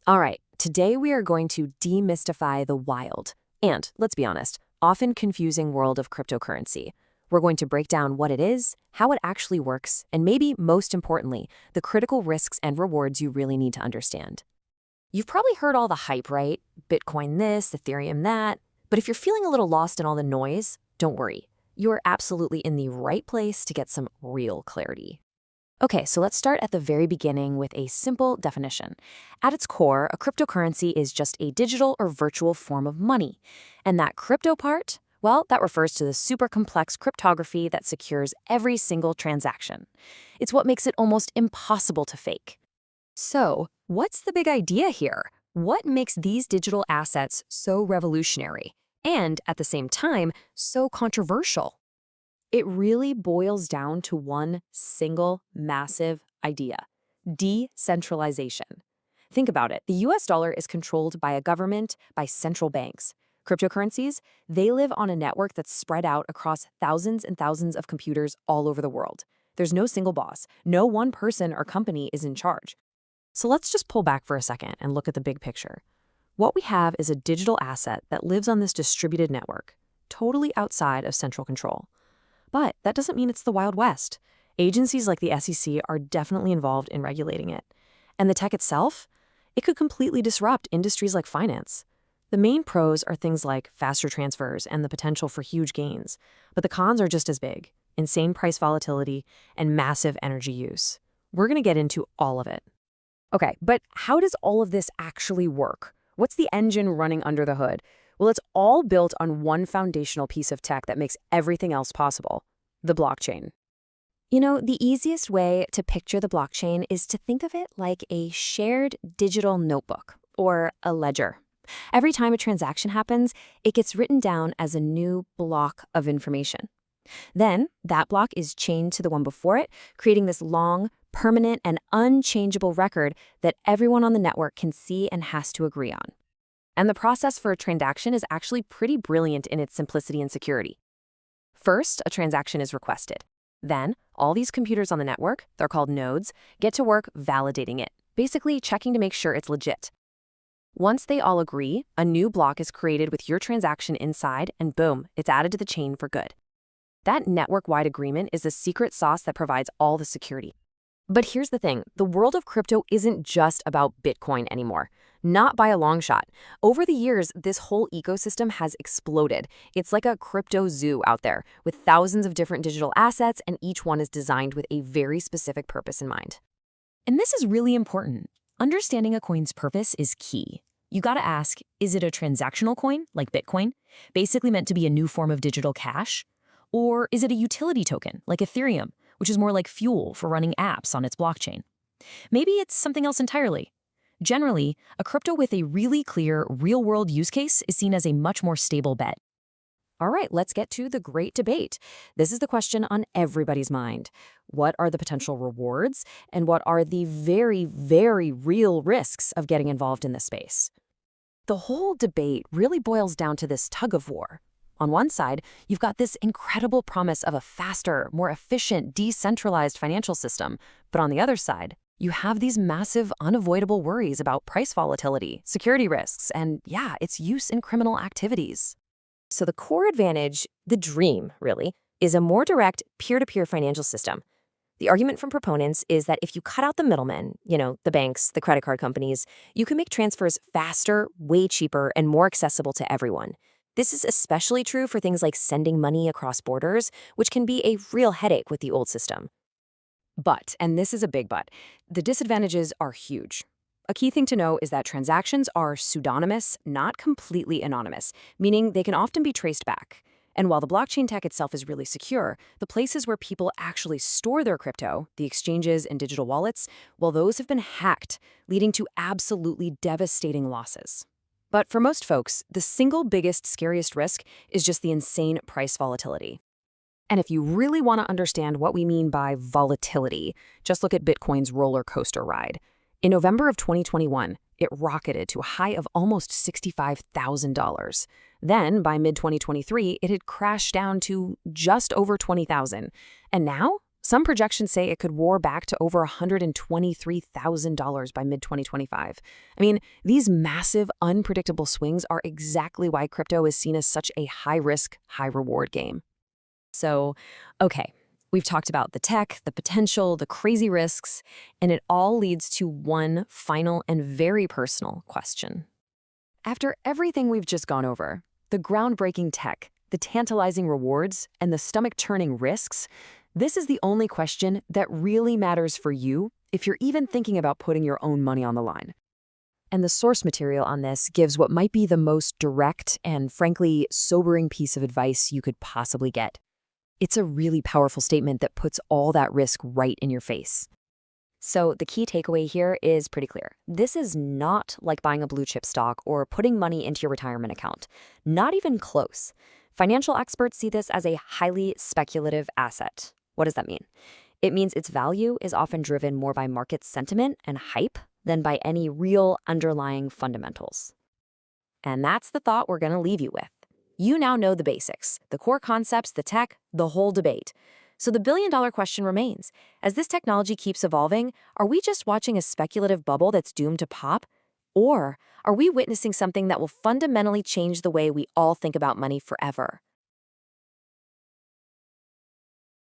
All right, today we are going to demystify the wild and, let's be honest, often confusing world of cryptocurrency. We're going to break down what it is, how it actually works, and maybe most importantly, the critical risks and rewards you really need to understand. You've probably heard all the hype, right? Bitcoin this, Ethereum that. But if you're feeling a little lost in all the noise, don't worry. You're absolutely in the right place to get some real clarity. Okay, so let's start at the very beginning with a simple definition. At its core, a cryptocurrency is just a digital or virtual form of money. And that crypto part, well, that refers to the super complex cryptography that secures every single transaction. It's what makes it almost impossible to fake. So, what's the big idea here? What makes these digital assets so revolutionary and, at the same time, so controversial? It really boils down to one single massive idea: decentralization. Think about it. The US dollar is controlled by a government, by central banks. Cryptocurrencies, they live on a network that's spread out across thousands and thousands of computers all over the world. There's no single boss. No one person or company is in charge. So let's just pull back for a second and look at the big picture. What we have is a digital asset that lives on this distributed network, totally outside of central control. But that doesn't mean it's the Wild West. Agencies like the SEC are definitely involved in regulating it. And the tech itself? It could completely disrupt industries like finance. The main pros are things like faster transfers and the potential for huge gains. But the cons are just as big: insane price volatility and massive energy use. We're going to get into all of it. Okay, but how does all of this actually work? What's the engine running under the hood? Well, it's all built on one foundational piece of tech that makes everything else possible: the blockchain. You know, the easiest way to picture the blockchain is to think of it like a shared digital notebook or a ledger. Every time a transaction happens, it gets written down as a new block of information. Then, that block is chained to the one before it, creating this long, permanent, and unchangeable record that everyone on the network can see and has to agree on. And the process for a transaction is actually pretty brilliant in its simplicity and security. First, a transaction is requested. Then, all these computers on the network, they're called nodes, get to work validating it, basically checking to make sure it's legit. Once they all agree, a new block is created with your transaction inside, and boom, it's added to the chain for good. That network-wide agreement is the secret sauce that provides all the security. But here's the thing: the world of crypto isn't just about Bitcoin anymore. Not by a long shot. Over the years, this whole ecosystem has exploded. It's like a crypto zoo out there, with thousands of different digital assets, and each one is designed with a very specific purpose in mind. And this is really important. Understanding a coin's purpose is key. You gotta ask, is it a transactional coin, like Bitcoin, basically meant to be a new form of digital cash? Or is it a utility token, like Ethereum, which is more like fuel for running apps on its blockchain? Maybe it's something else entirely. Generally, a crypto with a really clear, real-world use case is seen as a much more stable bet. All right, let's get to the great debate. This is the question on everybody's mind. What are the potential rewards, and what are the very, very real risks of getting involved in this space? The whole debate really boils down to this tug-of-war. On one side, you've got this incredible promise of a faster, more efficient, decentralized financial system. But on the other side, you have these massive, unavoidable worries about price volatility, security risks, and its use in criminal activities. So the core advantage, the dream, really, is a more direct, peer-to-peer financial system. The argument from proponents is that if you cut out the middlemen, the banks, the credit card companies, you can make transfers faster, way cheaper, and more accessible to everyone. This is especially true for things like sending money across borders, which can be a real headache with the old system. But, and this is a big but, the disadvantages are huge. A key thing to know is that transactions are pseudonymous, not completely anonymous, meaning they can often be traced back. And while the blockchain tech itself is really secure, the places where people actually store their crypto, the exchanges and digital wallets, well, those have been hacked, leading to absolutely devastating losses. But for most folks, the single biggest, scariest risk is just the insane price volatility. And if you really want to understand what we mean by volatility, just look at Bitcoin's roller coaster ride. In November of 2021, it rocketed to a high of almost $65,000. Then, by mid-2023, it had crashed down to just over $20,000. And now, Some projections say it could roar back to over $123,000 by mid-2025. I mean, these massive, unpredictable swings are exactly why crypto is seen as such a high-risk, high-reward game. So, okay, we've talked about the tech, the potential, the crazy risks, and it all leads to one final and very personal question. After everything we've just gone over, the groundbreaking tech, the tantalizing rewards, and the stomach-churning risks, this is the only question that really matters for you if you're even thinking about putting your own money on the line. And the source material on this gives what might be the most direct and, frankly, sobering piece of advice you could possibly get. It's a really powerful statement that puts all that risk right in your face. So the key takeaway here is pretty clear. This is not like buying a blue chip stock or putting money into your retirement account. Not even close. Financial experts see this as a highly speculative asset. What does that mean? It means its value is often driven more by market sentiment and hype than by any real underlying fundamentals. And that's the thought we're going to leave you with. You now know the basics, the core concepts, the tech, the whole debate. So the billion-dollar question remains. As this technology keeps evolving, are we just watching a speculative bubble that's doomed to pop? Or are we witnessing something that will fundamentally change the way we all think about money forever?